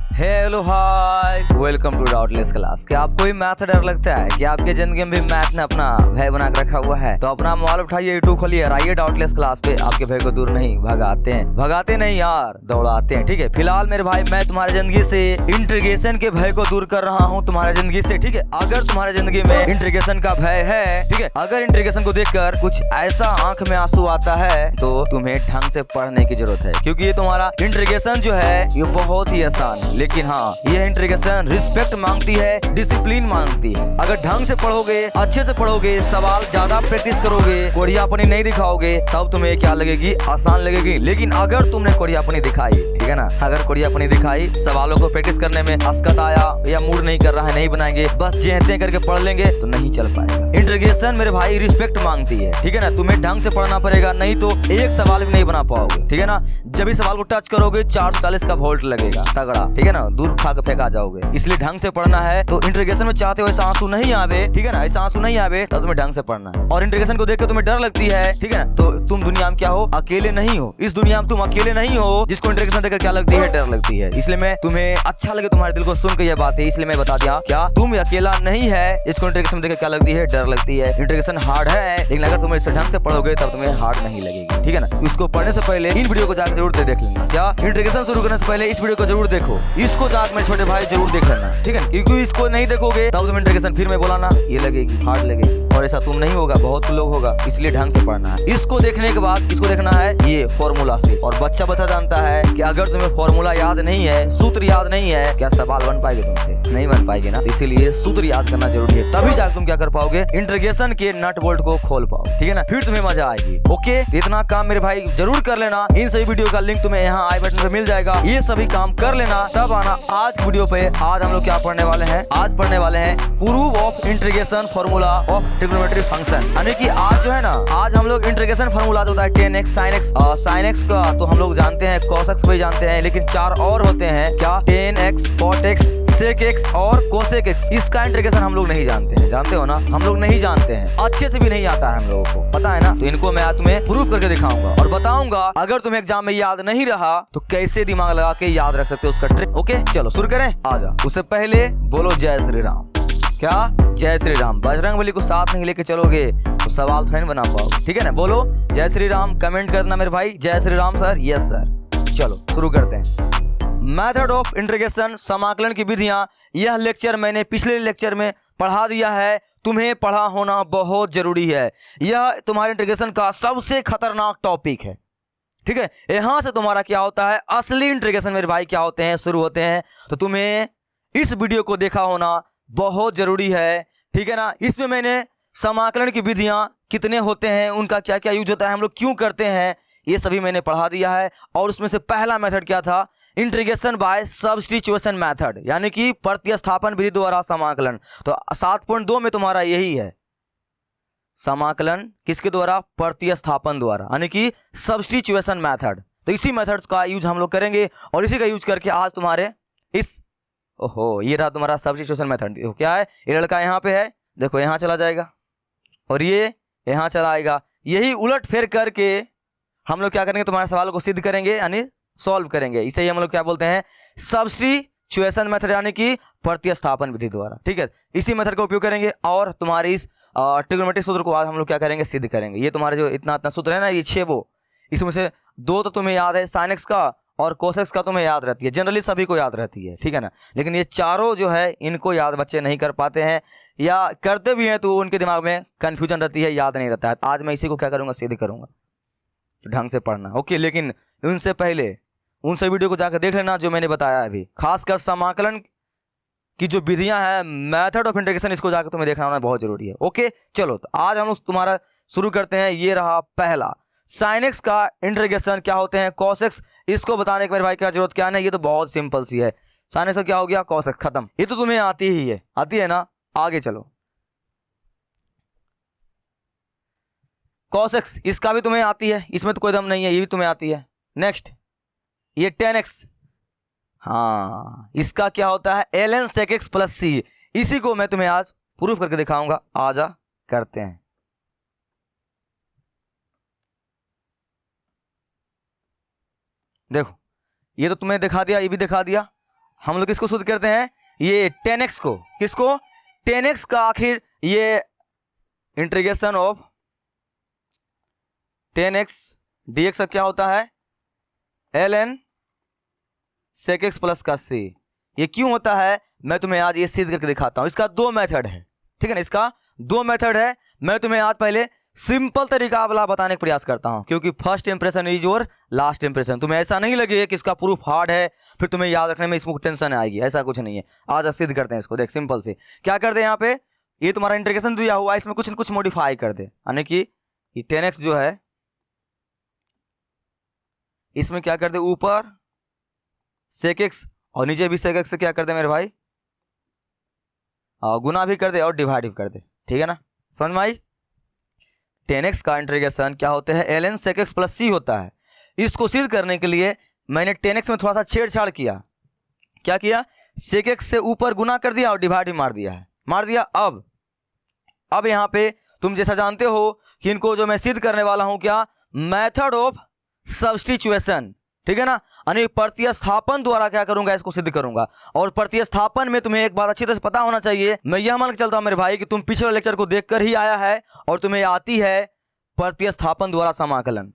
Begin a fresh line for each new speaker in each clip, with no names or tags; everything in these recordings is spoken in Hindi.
Hello hi, welcome to doubtless class. क्या आपको भी मैथ डर लगता है? कि आपके जिंदगी में भी मैथ ने अपना भय बना के रखा हुआ है? तो अपना मोबाइल उठाइए, यूट्यूब खोलिए, आइए डाउटलेस क्लास पे। आपके भय को दूर नहीं भगाते नहीं यार, दौड़ाते हैं। ठीक है, फिलहाल मेरे भाई मैं तुम्हारी जिंदगी से इंटीग्रेशन के भय को दूर कर रहा हूँ तुम्हारी जिंदगी से। ठीक है, अगर तुम्हारी जिंदगी में इंटीग्रेशन का भय है, ठीक है, अगर इंटीग्रेशन को देखकर कुछ ऐसा आंख में आंसू आता है, तो तुम्हें ढंग से पढ़ने की जरूरत है, क्योंकि ये तुम्हारा इंटीग्रेशन जो है ये बहुत ही आसान है। लेकिन हाँ, ये इंटीग्रेशन रिस्पेक्ट मांगती है, डिसिप्लिन मांगती है। अगर ढंग से पढ़ोगे, अच्छे से पढ़ोगे, सवाल ज्यादा प्रैक्टिस करोगे, कोढ़ियापनी नहीं दिखाओगे, तब तुम्हें क्या लगेगी? आसान लगेगी। लेकिन अगर तुमने कोढ़ियापनी दिखाई, ठीक है ना, अगर कोढ़ियापनी दिखाई, सवालों को प्रैक्टिस करने में असकत आया या मूड नहीं कर रहा है, नहीं बनाएंगे, बस जेहते करके पढ़ लेंगे, तो नहीं चल पाएगा। इंटीग्रेशन मेरे भाई रिस्पेक्ट मांगती है, ठीक है ना। तुम्हें ढंग से पढ़ना पड़ेगा, नहीं तो एक सवाल भी नहीं बना पाओगे, ठीक है ना। जब इस सवाल को टच करोगे 440 का वोल्ट लगेगा तगड़ा, ठीक है ना, दूर उठा के फेंका जाओगे। इसलिए ढंग से पढ़ना है। तो इंटीग्रेशन में चाहते हो ऐसा आंसू नहीं आवे, ठीक है ना, ऐसा आंसू नहीं आवे, तो तुम्हें ढंग से पढ़ना है। और इंटीग्रेशन को देख के तुम्हें डर लगती है, ठीक है ना, तो तुम दुनिया में क्या हो? अकेले नहीं हो। इस दुनिया में तुम अकेले नहीं हो जिसको इंटीग्रेशन देखकर क्या लगती है? डर लगती है। इसलिए मैं तुम्हें अच्छा लगे तुम्हारे दिल को सुन के ये बात है, इसलिए मैं बता दिया, क्या तुम अकेला नहीं है। इसको इंटीग्रेशन देखकर क्या लगती है? डर लगती है। इंटीग्रेशन हार्ड है, लेकिन अगर तुम इसे ढंग से पढ़ोगे तब तुम्हें हार्ड नहीं लगेगी, ठीक है ना। इसको पढ़ने से पहले इन वीडियो को जाकर जरूर देख लेना। क्या इंटीग्रेशन शुरू करने से पहले इस वीडियो को जरूर देखो, इसको जाकर मेरे छोटे भाई जरूर देख लेना, ठीक है। क्योंकि इसको नहीं देखोगे तब तुम इंटीग्रेशन फिर मैं बोला ना, ये लगेगी, हार्ड लगेगी। और ऐसा तुम नहीं होगा, बहुत लोग होगा। इसलिए ढंग से पढ़ना है। इसको देखने के बाद इसको देखना है ये फॉर्मूला से। और बच्चा बता जानता है कि अगर तुम्हें फॉर्मूला याद नहीं है, सूत्र याद नहीं है, क्या सवाल बन पाएंगे तुमसे? नहीं बन पाएंगे ना। इसीलिए सूत्र याद करना जरूरी है, तभी जाकर तुम क्या कर पाओगे? इंटीग्रेशन के नट बोल्ट को खोल पाओ, ठीक है ना, फिर तुम्हें मजा आएगी। ओके, इतना काम मेरे भाई जरूर कर लेना। इन सभी वीडियो का लिंक तुम्हें यहाँ आई बटन पे मिल जाएगा। ये सभी काम कर लेना, तब आना आज वीडियो पे। आज हम लोग क्या पढ़ने वाले हैं? आज पढ़ने वाले हैं proof of integration formula of trigonometry function. यानी कि आज जो है ना, आज हम लोग इंटीग्रेशन फॉर्मूला जो होता है 10x sin x, sin x का तो हम लोग जानते हैं, cos x भी जानते हैं, लेकिन 4 और होते हैं। क्या? 10x, cot x, sec x और cosec x। इसका इंटीग्रेशन हम लोग नहीं जानते हैं। जानते हो ना, हम लोग नहीं जानते हैं, अच्छे से भी नहीं आता है हम लोगों को, पता है ना। तो इनको मैं आज तुम्हें प्रूफ करके दिखाऊंगा और बताऊंगा, अगर तुम्हें एग्जाम में याद नहीं रहा तो कैसे दिमाग लगा के याद रख सकते हो उसका ट्रिक। ओके, चलो शुरू करें। आजा। उससे पहले बोलो जय श्री राम। क्या? जय श्री राम। बजरंगबली को साथ नहीं लेके चलोगे तो सवाल तो नहीं बना पाओगे, ठीक है ना। बोलो जय श्री राम, कमेंट करना मेरे भाई, जय Shri Ram sir. Yes sir. चलो शुरू करते हैं। मेथड ऑफ इंटीग्रेशन, समाकलन की विधियां। यह लेक्चर मैंने पिछले लेक्चर में पढ़ा दिया है, तुम्हें पढ़ा होना बहुत जरूरी है। यह तुम्हारे इंटीग्रेशन का सबसे खतरनाक टॉपिक है, ठीक है। यहां से तुम्हारा क्या होता है? असली इंटीग्रेशन मेरे भाई क्या होते हैं, शुरू होते हैं। तो तुम्हें इस वीडियो को देखा होना बहुत जरूरी है, ठीक है ना। इसमें मैंने समाकलन की विधियां कितने होते हैं, उनका क्या क्या यूज होता है, हम लोग क्यों करते हैं, ये सभी मैंने पढ़ा दिया है। और उसमें से पहला मेथड क्या था? इंटीग्रेशन बाय सब्स्टिट्यूशन मेथड, यानी कि प्रतिस्थापन विधि द्वारा समाकलन। तो 7.2 में तुम्हारा यही है, समाकलन किसके द्वारा? प्रतिस्थापन द्वारा, यानी कि सब्स्टिट्यूशन मेथड। तो इसी मेथड्स का यूज हम लोग करेंगे और इसी का यूज करके आज तुम्हारे इस ये रहा तुम्हारा सब्स्टिट्यूशन मेथड। क्या है? ये लड़का यहाँ पे है, देखो यहाँ चला जाएगा और ये यहाँ चला आएगा। यही उलट फेर करके हम लोग क्या करेंगे? तुम्हारे सवाल को सिद्ध करेंगे, यानी सॉल्व करेंगे। इसे ही हम लोग क्या बोलते हैं? सब्स्टिट्यूशन मेथड, यानी कि प्रतिस्थापन विधि द्वारा, ठीक है। इसी मेथड का उपयोग करेंगे और तुम्हारे इस ट्रिग्नोमेट्रिक सूत्र को आज हम लोग क्या करेंगे? सिद्ध करेंगे। ये तुम्हारे जो इतना सूत्र है ना, ये 6, वो इसमें से 2 तो तुम्हें याद है, sin x का और cos x का तुम्हें याद रहती है, जनरली सभी को याद रहती है, ठीक है ना। लेकिन ये चारों जो है इनको याद बच्चे नहीं कर पाते हैं, या करते भी हैं तो उनके दिमाग में कंफ्यूजन रहती है, याद नहीं रहता है। आज मैं इसी को क्या करूंगा? सिद्ध करूंगा। तो ढंग से पढ़ना, ओके। लेकिन उनसे पहले उन सब वीडियो को जाकर देख लेना जो मैंने बताया अभी, खासकर समाकलन की जो विधियां हैं, मेथड ऑफ इंटीग्रेशन, इसको जाकर तुम्हें देखना होना बहुत जरूरी है। ओके चलो, तो आज हम तुम्हारा शुरू करते हैं। ये रहा पहला, sin x का इंटीग्रेशन क्या होते हैं? cos x। इसको बताने के मेरे भाई क्या जरूरत क्या है? ये तो बहुत सिंपल सी है। sin x का क्या हो गया? cos x, खत्म। ये तो तुम्हें आती ही है, आती है ना। आगे चलो, cos x, इसका भी तुम्हें आती है, इसमें तो कोई दम नहीं है, ये भी तुम्हें आती है। नेक्स्ट, ये tan x, हाँ, इसका क्या होता है? ln sec x plus c। इसी को मैं तुम्हें आज प्रूफ करके दिखाऊंगा। आजा करते हैं। देखो, ये तो तुम्हें दिखा दिया, ये भी दिखा दिया। हम लोग किसको शुद्ध करते हैं, ये 10x को, किसको, 10x का आखिर ये इंटीग्रेशन ऑफ 10x dx का क्या होता है, ln sec x प्लस का c। ये क्यों होता है मैं तुम्हें आज ये सिद्ध करके दिखाता हूं। इसका दो मेथड है, ठीक है ना, इसका दो मेथड है। मैं तुम्हें आज पहले सिंपल तरीका वाला बताने का प्रयास करता हूं, क्योंकि first impression is your last impression. तुम्हें ऐसा नहीं लगे कि इसका प्रूफ हार्ड है फिर तुम्हें याद रखने में इसमें टेंशन आएगी, ऐसा कुछ नहीं है। आज सिद्ध करते हैं इसको। देख सिंपल से क्या करते हैं, यहाँ पे ये तुम्हारा इंटीग्रेशन दिया हुआ है, इसमें कुछ न कुछ मॉडिफाई कर दे, यानी कि ये 10x जो है इसमें क्या कर दे, ऊपर sec x और नीचे भी sec x से क्या कर दे मेरे भाई, गुना भी कर दे और डिवाइड भी कर दे, ठीक है ना, समझ में आई। 10x का इंटीग्रेशन क्या होते हैं, ln sec x plus c होता है। इसको सिद्ध करने के लिए मैंने 10x में थोड़ा सा छेड़छाड़ किया। क्या किया, sec x से ऊपर गुना कर दिया और डिवाइड भी मार दिया है, मार दिया। अब यहाँ पे तुम जैसा जानते हो कि इनको जो मैं सिद्ध करने वाला हूं, क्या, मेथड ऑफ सब्स्टिट्यूशन, ठीक है ना, यानी प्रतिस्थापन द्वारा क्या करूंगा, इसको सिद्ध करूंगा। और प्रतिस्थापन में तुम्हें एक बात अच्छी तरह से पता होना चाहिए, मैं यह मान के चलता हूं मेरे भाई कि तुम पिछले लेक्चर को देखकर ही आया है और तुम्हें आती है प्रतिस्थापन द्वारा समाकलन।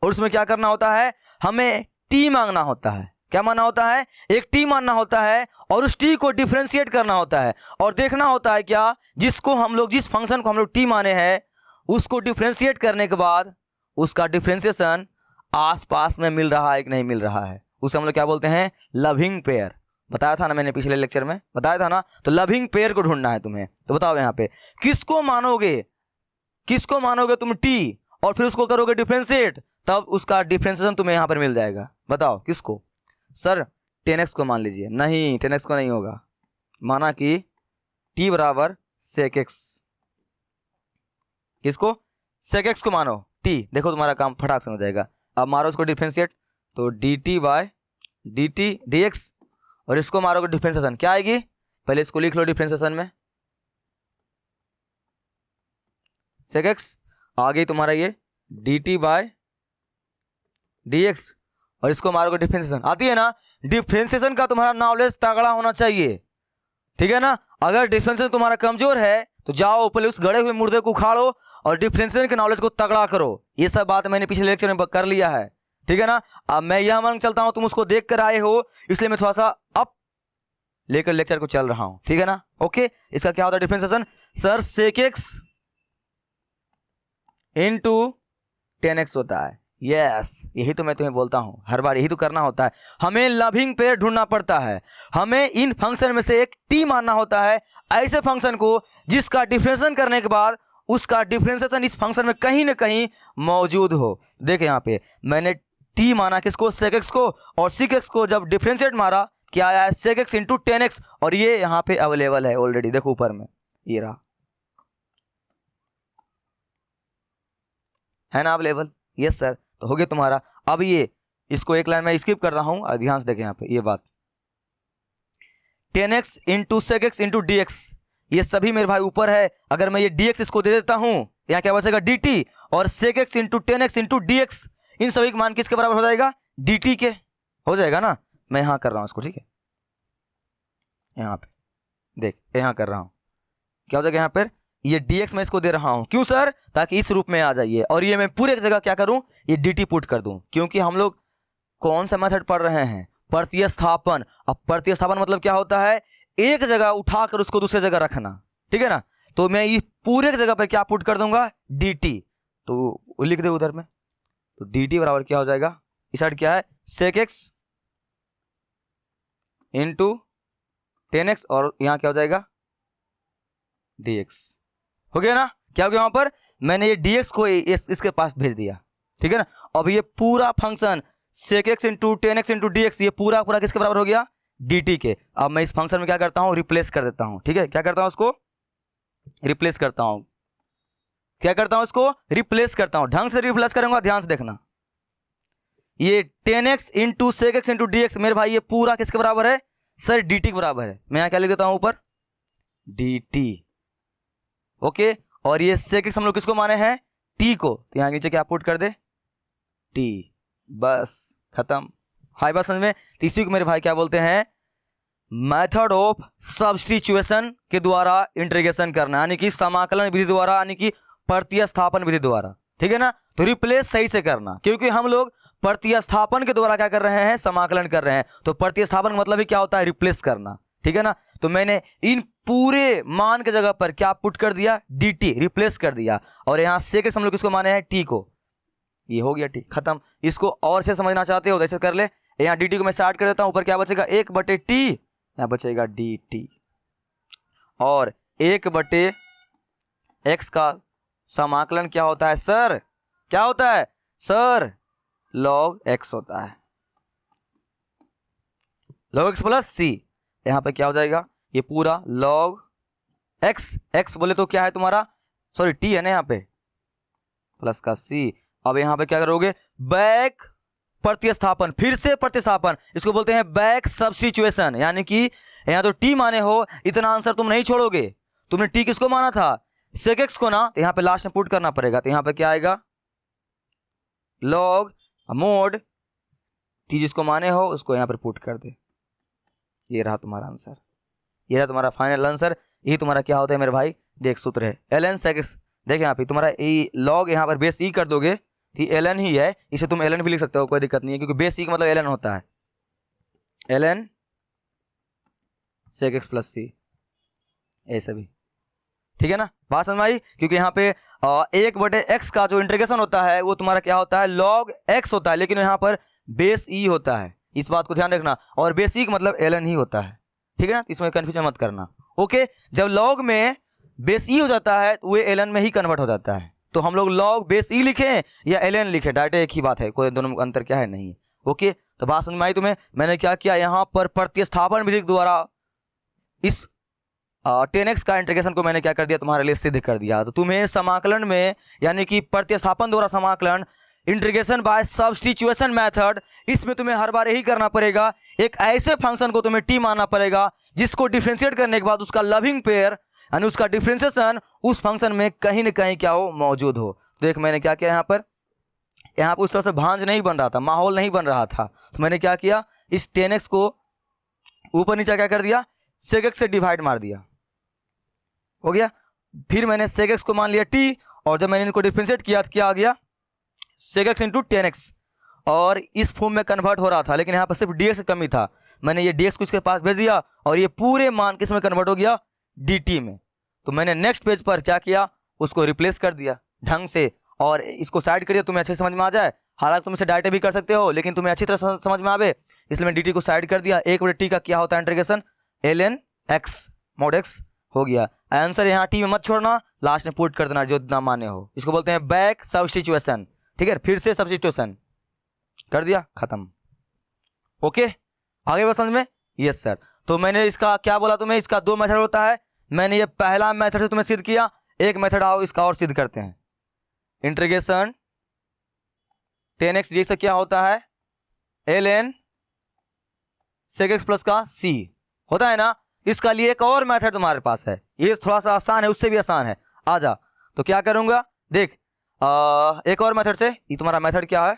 और उसमें क्या करना होता है, हमें टी मांगना होता है। क्या मानना होता है, एक टी मानना होता है और उस टी को डिफ्रेंशिएट करना होता है और देखना होता है क्या, जिसको हम लोग, जिस फंक्शन को हम लोग टी माने हैं उसको डिफ्रेंशिएट करने के बाद उसका डिफ्रेंशिएशन आसपास में मिल रहा है कि नहीं मिल रहा है, उसे हम लोग क्या बोलते हैं, लविंग पेयर। बताया था ना मैंने पिछले लेक्चर में, बताया था ना। तो लविंग पेयर को ढूंढना है तुम्हें। तो बताओ यहाँ पे किसको मानोगे, किसको मानोगे तुम टी और फिर उसको करोगे डिफ्रेंशिएट, तब उसका डिफ्रेंशिएशन तुम्हें यहाँ पर मिल जाएगा। बताओ किसको, सर 10x को मान लीजिए, नहीं 10x को नहीं होगा, माना कि t बराबर sec x, किसको, sec x को मानो t। देखो तुम्हारा काम फटाक से हो जाएगा। अब मारो उसको डिफ्रेंशिएट, तो dt बाय dt dx, और इसको मारोगे डिफ्रेंशिएशन, क्या आएगी, पहले इसको लिख लो डिफ्रेंशिएशन में, sec x आ गई तुम्हारा ये dt बाय dx, और इसको मारोगे डिफ्रेंशिएशन। आती है ना, डिफ्रेंशिएशन का तुम्हारा नॉलेज तगड़ा होना चाहिए, ठीक है ना। अगर डिफ्रेंशिएशन तुम्हारा कमजोर है तो जाओ पहले उस गड़े हुए मुर्दे को उखाड़ो और डिफ्रेंशिएशन के नॉलेज को तगड़ा करो। ये सब बात मैंने पिछले लेक्चर में कर लिया है, ठीक है ना। अब मैं यह मान चलता हूं तुम उसको देख कर आए हो, इसलिए मैं थोड़ा सा अप लेकर लेक्चर को चल रहा हूं, ठीक है ना। ओके, इसका क्या होता है differentiation, sir sec x into 10x होता है। यस, यही तो मैं तुम्हें बोलता हूं, हर बार यही तो करना होता है। हमें लविंग पेयर ढूंढना पड़ता है, हमें इन फंक्शन में से एक टी मानना होता है, ऐसे फंक्शन को जिसका डिफरेंशिएशन करने के बाद उसका डिफरेंशिएशन इस फंक्शन में कहीं ना कहीं मौजूद हो। देखे यहाँ पे मैंने टी माना किसको, sec x को, और sec x को जब डिफरेंशिएट मारा क्या आया है, sec x इंटू 10x, और ये यहाँ पे अवेलेबल है ऑलरेडी, देखो ऊपर में ये रहा, है ना अवेलेबल। यस सर, तो हो गया तुम्हारा। अब ये इसको एक लाइन में स्किप कर रहा हूं, ध्यान से देखें यहाँ पे ये बात, 10x into sec x into dx, ये सभी मेरे भाई ऊपर है। अगर मैं ये dx इसको दे देता हूं, यहाँ क्या बचेगा dt, और sec x into 10x into dx, इन सभी का मान किसके बराबर हो जाएगा, dt के हो जाएगा ना। मैं यहाँ कर रहा हूं इसको, ठीक है, यहाँ पे देख, यहाँ कर रहा हूं, क्या हो जाएगा यहाँ पर, ये dx मैं इसको दे रहा हूं, क्यों सर, ताकि इस रूप में आ जाइए, और ये मैं पूरे जगह क्या करूं, ये dt पुट कर दूं, क्योंकि हम लोग कौन सा मेथड पढ़ रहे हैं, प्रतिस्थापन। अब प्रतिस्थापन मतलब क्या होता है, एक जगह उठाकर उसको दूसरे जगह रखना, ठीक है ना। तो मैं ये पूरे जगह पर क्या पुट कर दूंगा, dt, तो लिख दे उधर में, तो dt बराबर क्या हो जाएगा, इस साइड क्या है, sec x इंटू 10x, और यहाँ क्या हो जाएगा dx, हो गया ना। क्या हो गया, वहां पर मैंने ये dx को इसके पास भेज दिया, ठीक है ना। अब ये पूरा function sec x into 10x into dx, ये पूरा पूरा किसके बराबर हो गया, dt के। अब मैं इस फंक्शन में क्या करता हूं, रिप्लेस कर देता हूं, ठीक है, क्या करता हूं, उसको रिप्लेस करता हूं, क्या करता हूं, इसको रिप्लेस करता हूं, ढंग से रिप्लेस करूंगा, ध्यान से देखना। ये 10x into sec x into dx मेरे भाई ये पूरा किसके बराबर है, सर dt के बराबर है। मैं यहाँ क्या लिख देता हूं ऊपर, dt, ओके। और ये sec x हम लोग किसको माने हैं, t को, तो यहां नीचे क्या पुट कर दे, t, बस खत्म। हाई बात समझ में। तो इसी को मेरे भाई क्या बोलते हैं, मेथड ऑफ सब्स्टिट्यूशन के द्वारा इंटीग्रेशन करना, यानी कि समाकलन विधि द्वारा, यानी कि प्रतिस्थापन विधि द्वारा, ठीक है ना। तो रिप्लेस सही से करना, क्योंकि हम लोग प्रतिस्थापन के द्वारा क्या कर रहे हैं, समाकलन कर रहे हैं। तो प्रतिस्थापन मतलब ही क्या होता है, रिप्लेस करना, ठीक है ना। तो मैंने इन पूरे मान के जगह पर क्या पुट कर दिया, dt, रिप्लेस कर दिया। और यहाँ से हम लोग किसको माने हैं, t को। ये हो गया t, खत्म। इसको और से समझना चाहते हो जैसे कर ले, यहाँ dt को मैं स्टार्ट कर देता हूं, ऊपर क्या बचेगा, 1/t, यहाँ बचेगा dt, और 1/x का समाकलन क्या होता है सर, क्या होता है सर, log x होता है, log x प्लस c। यहाँ पे क्या हो जाएगा, ये पूरा log x, x बोले तो क्या है तुम्हारा, सॉरी t है ना यहाँ पे, प्लस का c। अब यहाँ पे क्या करोगे, बैक प्रतिस्थापन, फिर से प्रतिस्थापन, इसको बोलते हैं बैक सब्स्टिट्यूशन, यानी कि यहाँ तो t माने हो, इतना आंसर तुम नहीं छोड़ोगे। तुमने t किसको माना था, sec x को ना, तो यहाँ पे लास्ट में पुट करना पड़ेगा। तो यहाँ पे क्या आएगा, log मोड t जिसको माने हो उसको यहाँ पर पुट कर दे। ये रहा तुम्हारा आंसर, ये रहा तुम्हारा फाइनल आंसर। ये तुम्हारा क्या होता है मेरे भाई, देख सूत्र है ln sec x। देखिए यहाँ पे तुम्हारा log यहाँ पर बेस e कर दोगे, तो ln ही है, इसे तुम ln भी लिख सकते हो, कोई दिक्कत नहीं है, क्योंकि बेस e का मतलब ln होता है, ln sec x plus c, ऐसे भी, ठीक है ना। बात समझ में आई, क्योंकि यहाँ पे 1/x का जो इंटीग्रेशन होता है वो तुम्हारा क्या होता है, log x होता है, लेकिन यहाँ पर बेस e होता है, इस बात को ध्यान रखना। और बेस e का मतलब ln ही होता है, ठीक है ना, इसमें कंफ्यूजन मत करना। ओके, जब log में बेस e हो जाता है तो वो ln में ही कन्वर्ट हो जाता है। तो हम लोग log बेस e लिखें या ln लिखें, डायरेक्ट एक ही बात है, कोई दोनों में अंतर क्या है, नहीं। ओके, तो बात समझ में आई तुम्हें। मैंने क्या किया, यहाँ पर प्रतिस्थापन विधि द्वारा इस 10x का इंटीग्रेशन को मैंने क्या कर दिया, तुम्हारे लिए सिद्ध कर दिया। तो तुम्हें समाकलन में, यानी कि प्रतिस्थापन द्वारा समाकलन, इंटीग्रेशन बाय सब्स्टिट्यूशन मेथड, इसमें तुम्हें हर बार यही करना पड़ेगा, एक ऐसे फंक्शन को तुम्हें t मानना पड़ेगा जिसको डिफरेंशिएट करने के बाद उसका लविंग पेयर, यानी उसका डिफरेंशिएशन उस फंक्शन में कहीं ना कहीं क्या हो, मौजूद हो। देख मैंने क्या किया, यहाँ पर उस तरह से भांज नहीं बन रहा था, माहौल नहीं बन रहा था, तो मैंने क्या किया, इस 10x को ऊपर नीचे क्या कर दिया, sec x से डिवाइड मार दिया, हो गया। फिर मैंने sec x को मान लिया t, और जब मैंने इनको डिफरेंशिएट किया तो क्या आ गया, sec x इंटू 10x, और इस फॉर्म में कन्वर्ट हो रहा था, लेकिन यहाँ पर सिर्फ dx की कमी था। मैंने ये dx को इसके पास भेज दिया, और ये पूरे मान किस में कन्वर्ट हो गया, dt में। तो मैंने नेक्स्ट पेज पर क्या किया, उसको रिप्लेस कर दिया ढंग से, और इसको साइड कर दिया, तुम्हें अच्छे समझ में आ जाए। हालांकि तुम इसे डायरेक्ट भी कर सकते हो, लेकिन तुम्हें अच्छी तरह समझ में आवे, इसलिए मैं dt को साइड कर दिया। 1/t का क्या होता है integration, ln x mod x, हो गया। आंसर यहाँ t में मत छोड़ना, लास्ट में पुट कर देना जो ना माने हो, इसको बोलते हैं बैक सब्स्टिट्यूशन, ठीक है, फिर से सब्स्टिट्यूशन कर दिया, खत्म। ओके, आगे बात समझ में, यस सर। तो मैंने इसका क्या बोला तुम्हें, इसका 2 मेथड होता है। मैंने ये पहला मेथड से तुम्हें सिद्ध किया, एक मेथड आओ इसका और सिद्ध करते हैं। इंटीग्रेशन 10x dx से क्या होता है, ln sec x प्लस का c होता है ना। इसका लिए एक और मेथड तुम्हारे पास है, ये थोड़ा सा आसान है, उससे भी आसान है, आ जा। तो क्या करूंगा, देख एक और मेथड से, ये तुम्हारा मेथड क्या है,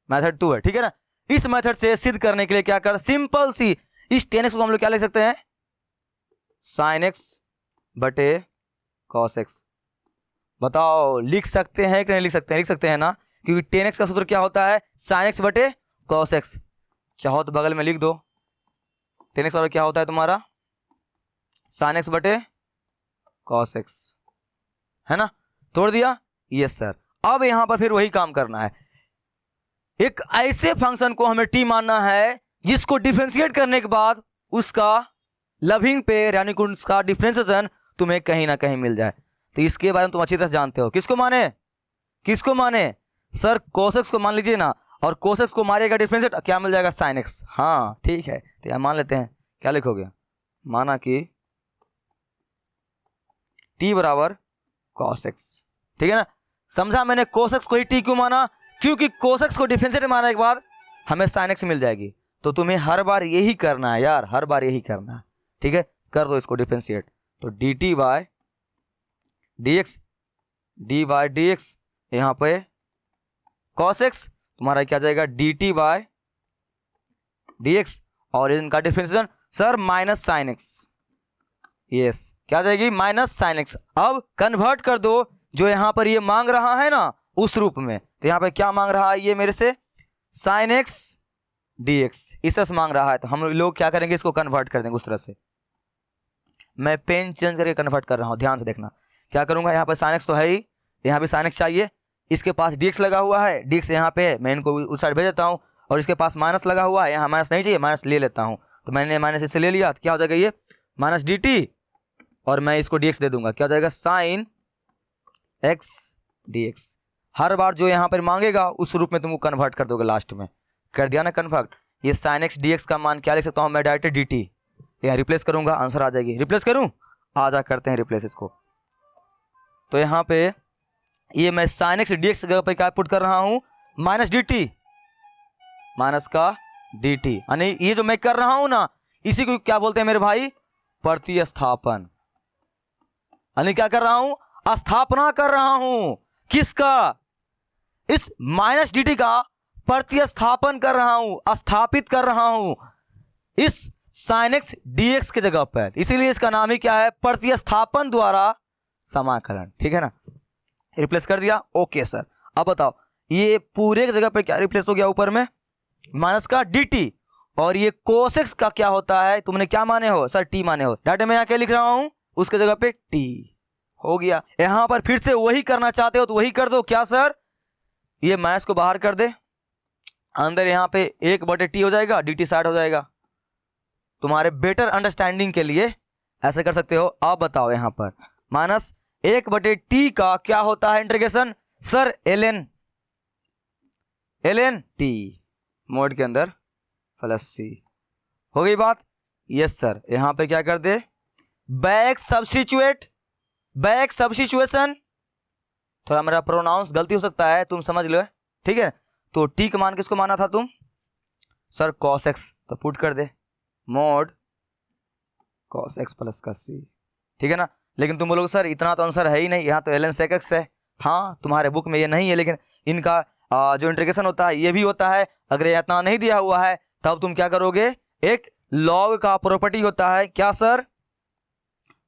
मेथड 2 है, ठीक है ना। इस मेथड से सिद्ध करने के लिए क्या कर, सिंपल सी, इस 10x को हम लोग क्या लिख सकते हैं, sin x बटे cos x। बताओ लिख सकते हैं कि नहीं लिख सकते हैं, लिख सकते हैं ना, क्योंकि 10x का सूत्र क्या होता है, sin x बटे cos x। चाहो तो बगल में लिख दो, 10x और क्या होता है तुम्हारा, sin x बटे cos x, है ना, तोड़ दिया, यस सर। अब यहां पर फिर वही काम करना है, एक ऐसे फंक्शन को हमें t मानना है जिसको डिफरेंशिएट करने के बाद उसका लविंग पेयर, यानी कि उसका डिफरेंशिएशन तुम्हें कहीं ना कहीं मिल जाए। तो इसके बारे में तुम अच्छी तरह से जानते हो, किसको माने, किसको माने सर, cos x को मान लीजिए ना, और cos x को मारिएगा डिफरेंशिएट, क्या मिल जाएगा, sin x। हाँ ठीक है, तो यहां मान लेते हैं, क्या लिखोगे, माना कि t बराबर cos x, ठीक है ना। समझा मैंने cos x को ही t क्यों माना, क्योंकि cos x को डिफरेंशिएट मारने के बाद हमें sin x मिल जाएगी। तो तुम्हें हर बार यही करना है यार, हर बार यही करना है, ठीक है। कर दो इसको डिफरेंशिएट, तो dt by dx, d by dx, यहाँ पे cos x तुम्हारा क्या जाएगा, dt बाय dx, और इनका differentiation sir minus sine x. Yes, क्या आ जाएगी? Minus sine x. अब कन्वर्ट कर दो जो यहाँ पर ये मांग रहा है ना उस रूप में। तो यहाँ पे क्या मांग रहा है ये मेरे से? साइन एक्स डी एक्स, इस तरह से मांग रहा है। तो हम लोग क्या करेंगे, इसको कन्वर्ट कर देंगे उस तरह से। मैं पेन चेंज करके कन्वर्ट कर रहा हूँ, ध्यान से देखना। क्या करूंगा, यहाँ पर साइन एक्स तो है ही, यहाँ पे साइन एक्स चाहिए, इसके पास डी एक्स लगा हुआ है, डी एक्स यहाँ पे है, मैं इनको उस साइड भेज देता हूँ। और इसके पास माइनस लगा हुआ है, यहाँ माइनस नहीं चाहिए, माइनस ले लेता हूँ। तो मैंने माइनस इससे ले लिया, तो क्या हो जाएगा ये? माइनस डी टी, और मैं इसको डी एक्स दे दूंगा। क्या हो जाएगा? Sine x d x. हर बार जो यहाँ पर मांगेगा उस रूप में तुमको कन्वर्ट कर दोगे लास्ट में। कर दिया ना कन्वर्ट। ये साइन एक्स डी एक्स का मान क्या लिख सकता हूँ मैं? डायरेक्ट डी टी, यहाँ रिप्लेस करूंगा, आंसर आ जाएगी। रिप्लेस करूं? आजा करते हैं रिप्लेस इसको। तो यहाँ पे ये मैं साइन एक्स डी एक्स जगह पर क्या पुट कर रहा हूं? माइनस डी टी, माइनस का डी टी। यानी ये जो मैं कर रहा हूं ना, इसी को क्या बोलते हैं मेरे भाई? प्रतिस्थापन। यानी क्या कर रहा हूं? स्थापना कर रहा हूं। किसका? इस माइनस डी टी का प्रतिस्थापन कर रहा हूं, स्थापित कर रहा हूं इस साइन एक्स डी एक्स की जगह पर। इसीलिए इसका नाम ही क्या है? प्रतिस्थापन द्वारा समाकलन। ठीक है ना? रिप्लेस कर दिया, ओके सर। अब बताओ ये पूरे की जगह पर क्या रिप्लेस हो गया? ऊपर में माइनस का डी टी, और ये कोस एक्स का क्या होता है? तुमने क्या माने हो सर? टी माने हो। डाटा में यहाँ क्या लिख रहा हूं? उसके जगह पे टी हो गया। यहां पर फिर से वही करना चाहते हो तो वही कर दो। क्या सर? ये माइनस को बाहर कर दे, अंदर यहाँ पे 1/t हो जाएगा, डी टी साइड हो जाएगा। तुम्हारे बेटर अंडरस्टैंडिंग के लिए ऐसे कर सकते हो। अब बताओ यहाँ पर माइनस 1/t का क्या होता है integration? Sir ln T mode के अंदर प्लस सी। हो गई बात? Yes sir. यहां पे क्या कर दे? Back substitution. थोड़ा मेरा प्रोनाउंस गलती हो सकता है, तुम समझ लो, ठीक है? तो टी का मान किसको माना था तुम? सर cos x, तो पुट कर दे मोड cos x प्लस का सी। ठीक है ना? लेकिन तुम बोलोगे सर इतना तो आंसर है ही नहीं, यहाँ तो ln sec x है। हाँ, तुम्हारे बुक में ये नहीं है, लेकिन इनका जो इंटीग्रेशन होता है ये भी होता है। अगर ये इतना नहीं दिया हुआ है तब तुम क्या करोगे? एक लॉग का प्रॉपर्टी होता है। क्या सर?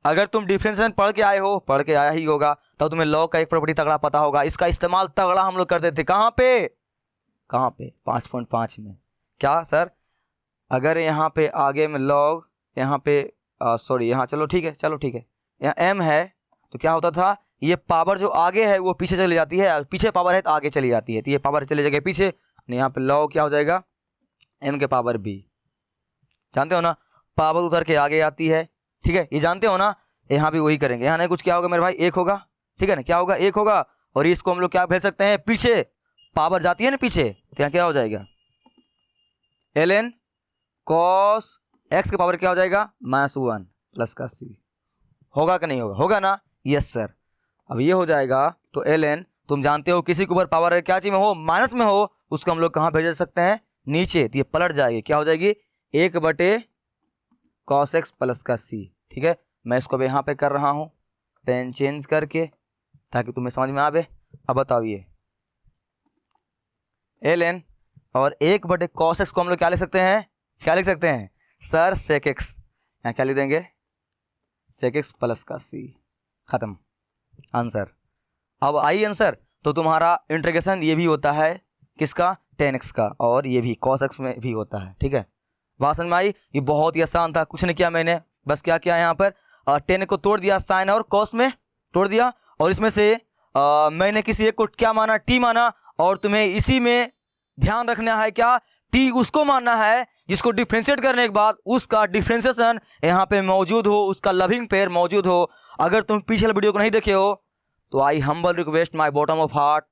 अगर तुम डिफरेंशिएशन पढ़ के आया ही होगा, तब तुम्हें लॉग का एक प्रॉपर्टी तगड़ा पता होगा। इसका इस्तेमाल तगड़ा हम लोग करते थे। कहाँ पे? 5.5 में। क्या सर? अगर यहाँ पे आगे में लॉग, यहाँ पे सॉरी, यहाँ चलो ठीक है, यहाँ m है, तो क्या होता था? ये पावर जो आगे है वो पीछे चली जाती है, पीछे पावर है तो आगे चली जाती है। तो ये पावर चले जाएगा पीछे, यहाँ पे लॉग क्या हो जाएगा? m के पावर b। जानते हो ना? पावर उधर के आगे आती है। ठीक है, ये जानते हो ना? यहाँ भी वही करेंगे। यहाँ नहीं कुछ, क्या होगा मेरे भाई? 1 होगा। ठीक है ना? क्या होगा? 1 होगा। और इसको हम लोग क्या भेज सकते हैं? पीछे पावर जाती है ना पीछे, तो यहाँ क्या हो जाएगा? ln cos x के पावर क्या हो जाएगा? -1 प्लस का c। होगा कि नहीं होगा? होगा ना? Yes sir. अब ये हो जाएगा तो ln, तुम जानते हो किसी के ऊपर पावर क्या चीज में हो? माइनस में हो, उसको हम लोग कहाँ भेज सकते हैं? नीचे। तो ये पलट जाएगी, क्या हो जाएगी? 1/cos x प्लस का c। ठीक है, मैं इसको भी यहाँ पे कर रहा हूँ पेन चेंज करके, ताकि तुम्हें समझ में आवे। अब बताओ ये ln और 1/cos x को हम लोग क्या लिख सकते हैं? क्या लिख सकते हैं सर? sec x। यहाँ क्या लिख देंगे? sec x प्लस का c। खत्म आंसर। अब आई आंसर। तो तुम्हारा इंटीग्रेशन ये भी होता है किसका? tan x का, और ये भी cos x में भी होता है। ठीक है, बात समझ में आई? ये बहुत ही आसान था, कुछ नहीं किया मैंने, बस क्या किया यहाँ पर tan को तोड़ दिया, साइन और cos में तोड़ दिया, और इसमें से मैंने किसी एक को क्या माना? t माना। और तुम्हें इसी में ध्यान रखना है क्या? t उसको मानना है जिसको डिफ्रेंशिएट करने के बाद उसका डिफ्रेंशिएशन यहाँ पे मौजूद हो, उसका लविंग पेयर मौजूद हो। अगर तुम पिछले वीडियो को नहीं देखे हो तो I humble request, my bottom of heart,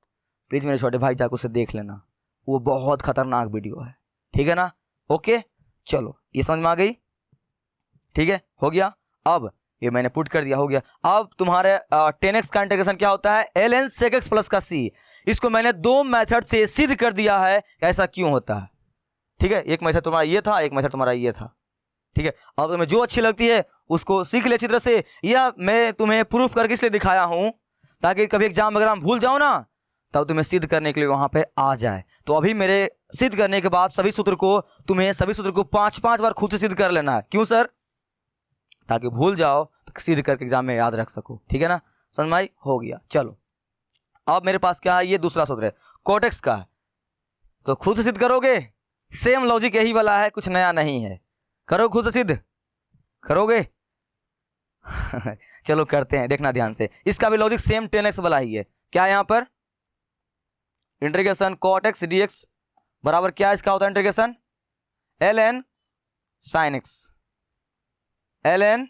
please मेरे छोटे भाई जाकर उसे देख लेना, वो बहुत खतरनाक वीडियो है। ठीक है ना? ओके, चलो ये समझ में आ गई? ठीक है, हो गया। अब ये मैंने पुट कर दिया, हो गया। अब तुम्हारे tan x का इंटीग्रेशन क्या होता है? ln sec x प्लस का c। इसको मैंने 2 मेथड से सिद्ध कर दिया है ऐसा क्यों होता है। ठीक है, एक मेथड तुम्हारा ये था, एक मेथड तुम्हारा ये था। ठीक है, अब तुम्हें जो अच्छी लगती है उसको सीख ले अच्छी तरह से। या मैं तुम्हें प्रूफ करके इसलिए दिखाया हूं ताकि कभी एग्जाम वगैरह भूल जाओ ना, तब तुम्हें सिद्ध करने के लिए वहां पे आ जाए। तो अभी मेरे सिद्ध करने के बाद सभी सूत्र को 5-5 बार खुद से सिद्ध कर लेना है। क्यों सर? ताकि भूल जाओ तो सिद्ध करके एग्जाम में याद रख सको। ठीक है ना, समझ में आई? हो गया। चलो अब मेरे पास क्या है, ये दूसरा सूत्र है cot x का है, तो खुद से सिद्ध करोगे। सेम लॉजिक यही वाला है, कुछ नया नहीं है। करो खुद से सिद्ध, करोगे? चलो करते हैं, देखना ध्यान से। इसका भी लॉजिक सेम 10x वाला ही है। क्या है यहाँ पर? इंटीग्रेशन cot x dx बराबर क्या इसका होता है? Integration ln sin x, ln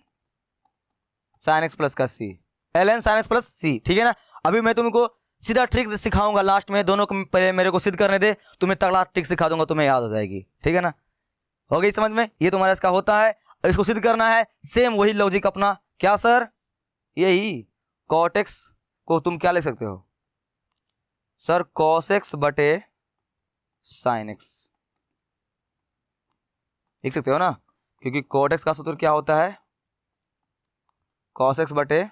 sin x plus का c, ln sin x plus c। ठीक है ना। अभी मैं तुमको सीधा ट्रिक सिखाऊंगा लास्ट में, दोनों को पहले मेरे को सिद्ध करने दे, तुम्हें तगड़ा ट्रिक सिखा दूंगा, तुम्हें याद हो जाएगी। ठीक है ना, हो गई समझ में? ये तुम्हारा इसका होता है, इसको सिद्ध करना है। सेम वही लॉजिक अपना। क्या सर? यही cot x को तुम क्या लिख सकते हो सर? cos x बटे sin x लिख सकते हो ना, क्योंकि cot x का सूत्र क्या होता है? cos x बटे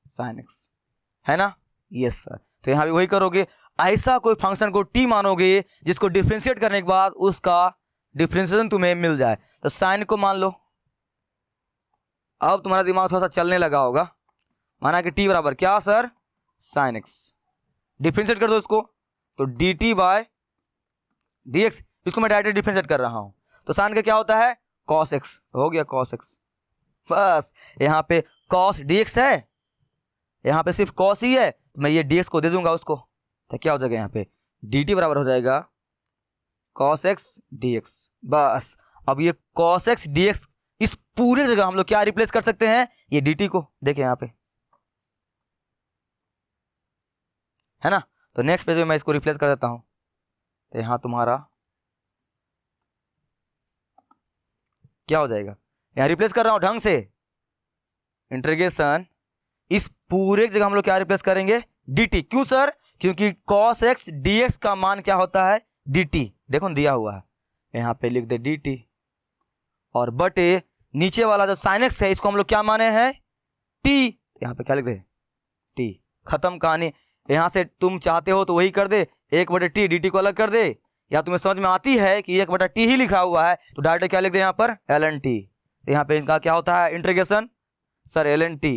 sin x, है ना? Yes sir. तो यहां भी वही करोगे। ऐसा कोई फंक्शन को t मानोगे जिसको डिफरेंशिएट करने के बाद उसका डिफरेंशिएशन तुम्हें मिल जाए। तो साइन को मान लो। अब तुम्हारा दिमाग थोड़ा सा चलने लगा होगा। माना कि t बराबर क्या सर? sin x। डिफरेंशिएट कर दो इसको, तो dt बाय dx। इसको मैं डायरेक्ट डिफरेंशिएट कर रहा हूं, तो साइन का क्या होता है? cos x। तो हो गया cos x। बस यहाँ पे cos dx है, यहाँ पे सिर्फ cos ही है, तो मैं ये dx को दे दूंगा उसको, तो क्या हो जाएगा? यहाँ पे dt बराबर हो जाएगा cos x dx। बस अब ये cos x dx इस पूरे जगह हम लोग क्या रिप्लेस कर सकते हैं? ये dt को। देखें यहाँ पे, है ना। तो नेक्स्ट पेज में मैं इसको रिप्लेस कर देता हूं। तो यहां तुम्हारा क्या हो जाएगा? यहां रिप्लेस कर रहा हूं ढंग से। इंटीग्रेशन इस पूरे जगह हम लोग क्या रिप्लेस करेंगे? dt। क्यों सर? क्योंकि cos x dx का मान क्या होता है? dt। देखो दिया हुआ है, यहां पे लिख दे dt, और बटे नीचे वाला जो sin x है इसको हम लोग क्या माने हैं? t। यहां पे क्या लिख दे? t। खत्म कहानी। यहां से तुम चाहते हो तो वही कर दे, 1/t dt को अलग कर दे, या तुम्हें समझ में आती है कि 1/t ही लिखा हुआ है तो डायरेक्ट क्या लिख दे यहाँ पर? ln t। यहाँ पे इनका क्या होता है? Integration sir ln t।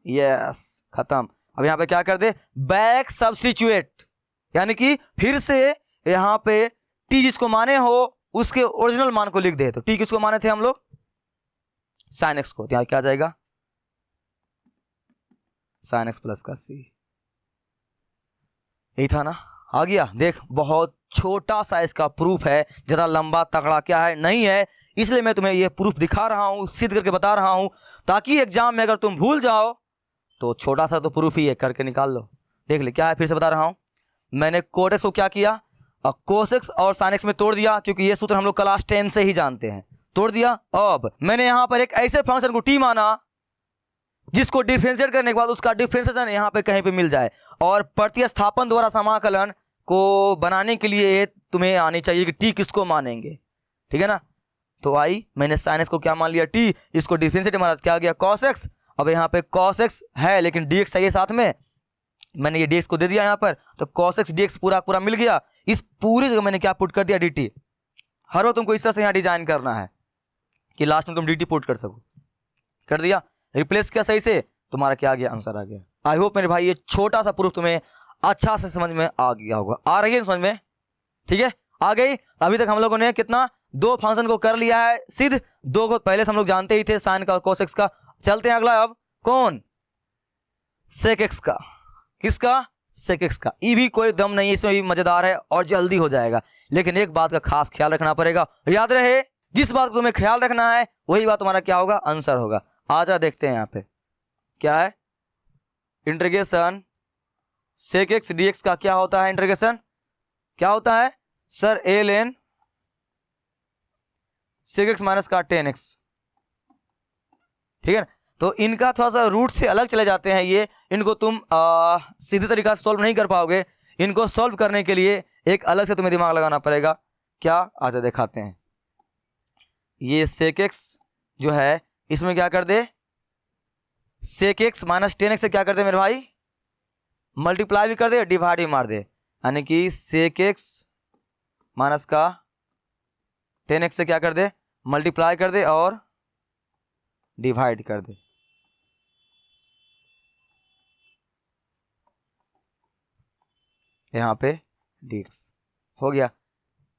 Yes, खत्म। अब यहाँ पे क्या कर दे? बैक सब्स्टिट्यूट, यानी कि फिर से यहाँ पे t जिसको माने हो उसके ओरिजिनल मान को लिख दे। तो t किसको माने थे हम लोग? sin x को। तो यहाँ क्या आ जाएगा? sin x प्लस का c। यही था ना, आ गया। देख बहुत छोटा सा इसका प्रूफ है, ज्यादा लंबा तगड़ा क्या है नहीं है, इसलिए मैं तुम्हें ये प्रूफ दिखा रहा हूं, सिद्ध करके बता रहा हूं, ताकि एग्जाम में अगर तुम भूल जाओ तो छोटा सा तो प्रूफ ही है, करके निकाल लो। देख ले क्या है, फिर से बता रहा हूं। मैंने cot x को क्या किया? cos x और sin x में तोड़ दिया, क्योंकि ये सूत्र हम लोग क्लास 10 से ही जानते हैं। तोड़ दिया। अब मैंने यहां पर एक ऐसे फंक्शन को t माना जिसको डिफरेंशिएट करने के बाद उसका डिफरेंशिएशन यहाँ पे कहीं पे मिल जाए, और प्रतिस्थापन द्वारा समाकलन को बनाने के लिए तुम्हें आनी चाहिए कि t किसको मानेंगे। ठीक है ना। तो आई मैंने sin x को क्या मान लिया? t। इसको डिफरेंशिएट माना, क्या आ गया? cos x। अब यहाँ पे cos x है लेकिन dx चाहिए साथ में, मैंने ये dx को दे दिया यहाँ पर, तो cos x dx पूरा पूरा मिल गया। इस पूरी जगह मैंने क्या पुट कर दिया? dt। हर बार तुमको इस तरह से यहाँ डिजाइन करना है कि लास्ट में तुम dt पुट कर सको। कर दिया, रिप्लेस किया सही से, तुम्हारा क्या आ गया? आंसर आ गया। आई होप मेरे भाई ये छोटा सा प्रूफ तुम्हें अच्छा से समझ में आ गया होगा। आ रही है समझ में? ठीक है, आ गई। अभी तक हम लोगों ने कितना? 2 फंक्शन को कर लिया है सिद्ध। 2 को पहले से हम लोग जानते ही थे, साइन का और cos x का। चलते हैं अगला। अब कौन? sec x का। किसका? sec x का। ये भी कोई दम नहीं है, इसमें भी मजेदार है और जल्दी हो जाएगा, लेकिन एक बात का खास ख्याल रखना पड़ेगा। याद रहे, जिस बात को तुम्हें ख्याल रखना है वही बात तुम्हारा क्या होगा? आंसर होगा। आजा देखते हैं यहाँ पे क्या है। इंटीग्रेशन sec x dx का क्या होता है? इंटीग्रेशन क्या होता है sir? ln sec x minus का 10x। ठीक है ना। तो इनका थोड़ा सा रूट से अलग चले जाते हैं ये, इनको तुम सीधे तरीका से सॉल्व नहीं कर पाओगे। इनको सॉल्व करने के लिए एक अलग से तुम्हें दिमाग लगाना पड़ेगा। क्या? आजा दिखाते हैं। ये sec x जो है इसमें क्या कर दे? sec x माइनस 10x से क्या कर दे मेरे भाई? मल्टीप्लाई भी कर दे, डिवाइड भी मार दे, यानी कि सेक एक्स माइनस का 10x से क्या कर दे, मल्टीप्लाई कर दे और डिवाइड कर दे। यहां पे dx हो गया।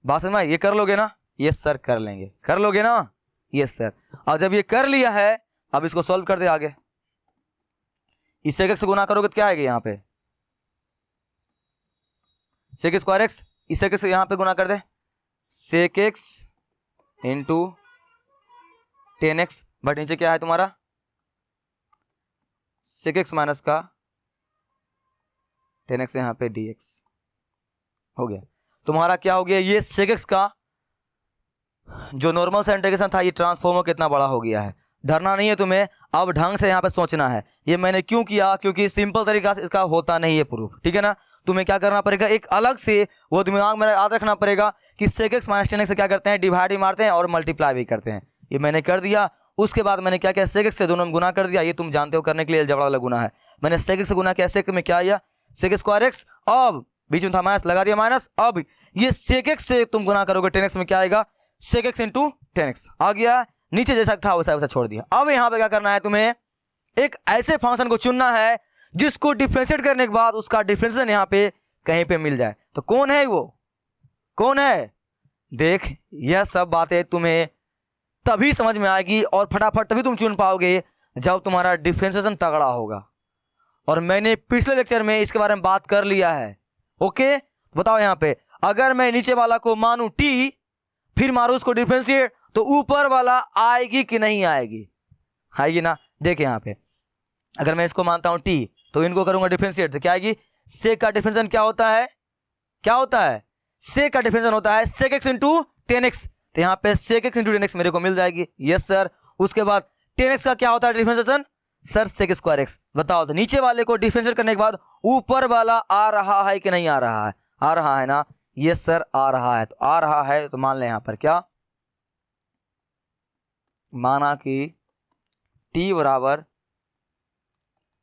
बात समझ में, ये कर लोगे ना? यस सर कर लेंगे, कर लोगे ना? Yes sir. और जब ये कर लिया है, अब इसको सॉल्व कर दे आगे। इस सेक एक्स से गुना करोगे तो क्या आएगा यहाँ पे, सेक स्क्वायर एक्स, इस सेक एक्स से यहाँ पे गुना कर दे, sec x into 10x, but नीचे क्या है तुम्हारा, सेक एक्स माइनस का 10x, यहाँ पे dx हो गया। तुम्हारा क्या हो गया, ये सेक एक्स का जो नॉर्मल सा इंटीग्रेशन था, ये ट्रांसफॉर्मर कितना बड़ा हो गया है। डरना नहीं है तुम्हें, अब ढंग से यहाँ पे सोचना है। ये मैंने क्यों किया, क्योंकि सिंपल तरीका से इसका होता नहीं है प्रूफ, ठीक है ना। तुम्हें क्या करना पड़ेगा, एक अलग से वो दिमाग में याद रखना पड़ेगा कि सेक एक्स माइनस 10x से क्या करते हैं, डिवाइड भी मारते हैं और मल्टीप्लाई भी करते हैं। ये मैंने कर दिया। उसके बाद मैंने क्या किया, सेक एक्स से दोनों में गुना कर दिया। ये तुम जानते हो करने के लिए अलजेब्रा वाला गुना है। मैंने सेक एक्स से गुना किया, सेक में क्या आया, सेक स्क्वायर एक्स, अब बीच में था माइनस, लगा दिया माइनस। अब ये सेक एक्स से तुम गुना करोगे 10x में क्या आएगा, सेक एक्स इंटू 10x आ गया। नीचे जैसा था वैसा वैसा छोड़ दिया। अब यहां पे क्या करना है, तुम्हें एक ऐसे फंक्शन को चुनना है जिसको डिफरेंशिएट करने के बाद उसका डिफरेंशिएशन यहां पे कहीं पे मिल जाए। तो कौन है वो, कौन है? देख, यह सब बातें तुम्हें तभी समझ में आएगी और फटाफट तभी तुम चुन पाओगे जब तुम्हारा डिफरेंशिएशन तगड़ा होगा। और मैंने पिछले लेक्चर में इसके बारे में बात कर लिया है। ओके, बताओ यहां पे, अगर मैं नीचे वाला को मानू t, फिर मारू उसको डिफरेंशिएट, तो ऊपर वाला आएगी कि नहीं आएगी, आएगी ना। देख यहाँ पे, अगर मैं इसको मानता हूं t, तो इनको करूंगा डिफरेंशिएट, तो क्या आएगी, सेक का डिफरेंशिएशन क्या होता है, क्या होता है, सेक का डिफरेंशिएशन होता है सेक एक्स इंटू 10x। तो यहाँ पे सेक एक्स इंटू 10x मेरे को मिल जाएगी। Yes sir. उसके बाद 10x का क्या होता है differentiation, sir sec square x. बताओ, तो नीचे वाले को डिफरेंशिएट करने के बाद ऊपर वाला आ रहा है कि नहीं आ रहा है, आ रहा है ना। यस सर आ रहा है। तो आ रहा है तो मान ले यहां पर क्या, माना कि t बराबर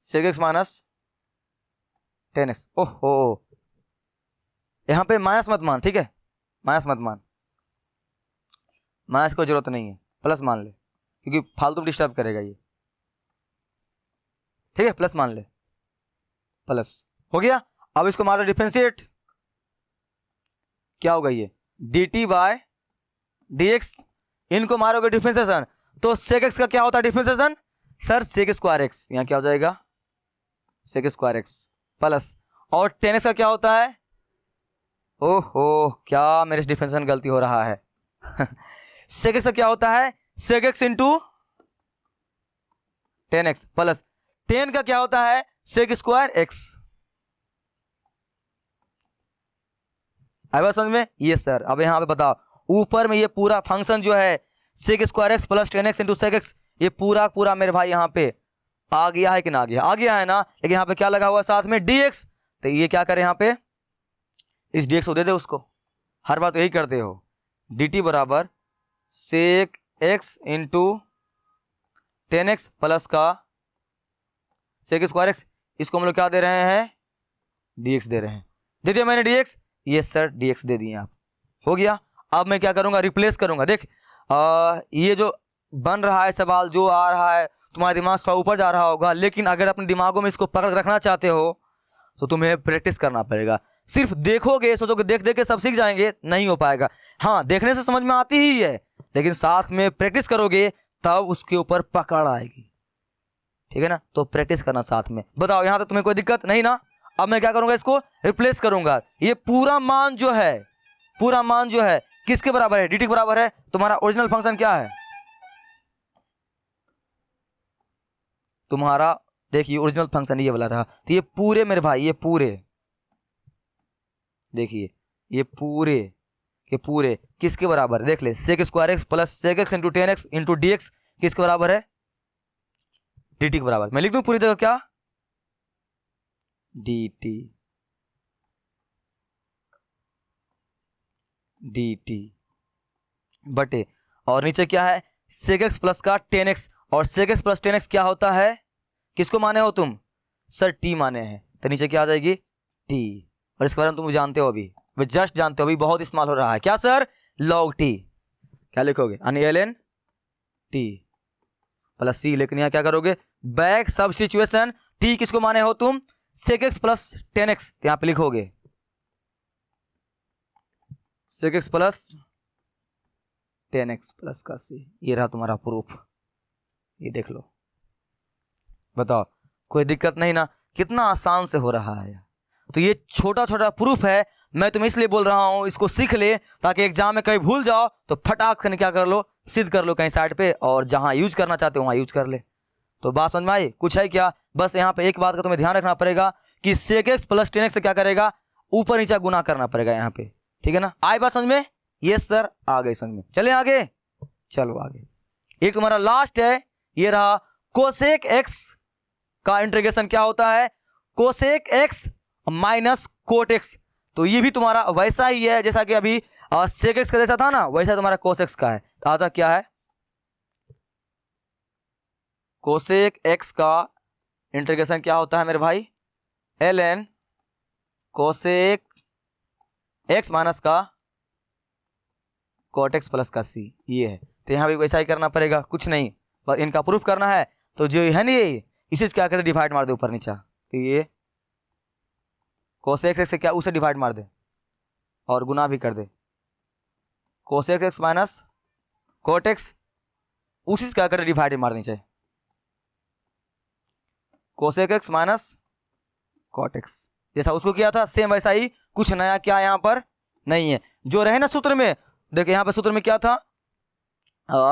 सेक एक्स माइनस 10x। ओहो, यहां पे माइनस मत मान, ठीक है, माइनस मत मान, माइनस को जरूरत नहीं है, प्लस मान ले क्योंकि फालतू डिस्टर्ब करेगा ये, ठीक है। प्लस मान ले, प्लस हो गया। अब इसको मार दो डिफरेंशिएट, क्या होगा ये dt बाय dx। इनको मारोगे डिफरेंशिएशन, तो सेक एक्स का क्या होता है differentiation, sir sec square x. यहां क्या हो जाएगा, सेक स्क्वायर एक्स प्लस, और 10x का क्या होता है, ओहो क्या मेरे डिफरेंशिएशन गलती हो रहा है सेक एक्स का क्या होता है, सेक एक्स इंटू 10x प्लस 10 का क्या होता है, सेक स्क्वायर एक्स। समझ में? ये सर। अब यहां पे बताओ, ऊपर में ये पूरा फंक्शन जो है sec square x plus 10x into sec x, ये पूरा पूरा मेरे भाई यहां पे आ गया है कि ना आ गया, आ गया है ना। लेकिन यहां पे क्या लगा हुआ है साथ में, dx। तो ये क्या करे, यहां पे इस dx को दे दे उसको, हर बार तो यही करते हो। dt बराबर सेक एक्स इंटू 10x प्लस का सेक स्क्वायर एक्स, इसको हम लोग क्या दे रहे हैं, dx दे रहे हैं। दे दिया मैंने dx, यस सर dx दे दिए आप, हो गया। अब मैं क्या करूंगा, रिप्लेस करूंगा। देख ये जो बन रहा है सवाल, जो आ रहा है, तुम्हारा दिमाग थोड़ा ऊपर जा रहा होगा, लेकिन अगर अपने दिमागों में इसको पकड़ रखना चाहते हो तो तुम्हें प्रैक्टिस करना पड़ेगा। सिर्फ देखोगे, सोचोगे देख देख के सब सीख जाएंगे, नहीं हो पाएगा। हाँ, देखने से समझ में आती ही है, लेकिन साथ में प्रैक्टिस करोगे तब उसके ऊपर पकड़ आएगी, ठीक है ना। तो प्रैक्टिस करना साथ में। बताओ यहां तक तुम्हें कोई दिक्कत नहीं ना। अब मैं क्या करूंगा, इसको रिप्लेस करूंगा। ये पूरा मान जो है, पूरा मान जो है किसके बराबर है, dt के बराबर है। तुम्हारा ओरिजिनल फंक्शन क्या है, तुम्हारा देखिए ओरिजिनल फंक्शन ये वाला रहा। तो ये पूरे मेरे भाई, ये पूरे देखिए, ये पूरे के पूरे किसके बराबर है, देख ले, sec square x plus sec x into 10x into dx किसके बराबर है, dt के बराबर। मैं लिख दूं पूरी जगह क्या, dt बटे, और नीचे क्या है, सेक एक्स प्लस का 10x। और सेक एक्स प्लस 10x क्या होता है, किसको माने हो तुम, सर t माने हैं। तो नीचे क्या आ जाएगी टी। और इसके बारे में तुम जानते हो, अभी जस्ट जानते हो, अभी बहुत इस्तेमाल हो रहा है क्या सर, लॉग टी। क्या लिखोगे ln टी प्लस सी। लेकिन यहाँ क्या करोगे बैक सब्स्टिट्यूशन, टी किसको माने हो तुम, sec x प्लस 10x, यहाँ पे लिखोगे sec x plus 10x plus का सी। ये रहा तुम्हारा प्रूफ, ये देख लो। बताओ कोई दिक्कत नहीं ना, कितना आसान से हो रहा है। तो ये छोटा छोटा प्रूफ है, मैं तुम्हें इसलिए बोल रहा हूं इसको सीख ले, ताकि एग्जाम में कहीं भूल जाओ तो फटाक से क्या कर लो, सिद्ध कर लो कहीं साइड पे, और जहां यूज करना चाहते हो वहां यूज कर ले। तो बात समझ में आई, कुछ है क्या, बस यहाँ पे एक बात का तुम्हें ध्यान रखना पड़ेगा कि sec x प्लस 10x से क्या करेगा, ऊपर नीचे गुना करना पड़ेगा यहाँ पे, ठीक है ना। आई बात समझ में, यस सर आ गई समझ में। चले आगे, चलो आगे। एक तुम्हारा लास्ट है, ये रहा कोसेक x का इंटीग्रेशन क्या होता है, cosec x minus cot x। तो ये भी तुम्हारा वैसा ही है जैसा कि अभी सेक एक्स का जैसा था ना, वैसा तुम्हारा कोस एक्स का है। तो आता क्या है, कोसेक x का इंटीग्रेशन क्या होता है मेरे भाई, ln कोसेक x माइनस का कोट x प्लस का c। ये है, तो यहां भी वैसा ही करना पड़ेगा, कुछ नहीं, बस इनका प्रूफ करना है। तो जो है ना ये, इसी से क्या करे डिवाइड मार दे ऊपर नीचा, तो ये कोसेक x से क्या उसे डिवाइड मार दे और गुना भी कर दे, cosec x minus cot x, उसी से क्या करे डिवाइड मार नीचे, cosec x minus cot x। जैसा उसको किया था सेम वैसा ही, कुछ नया क्या यहाँ पर नहीं है। जो रहे ना सूत्र में, देखिए यहाँ पर सूत्र में क्या था,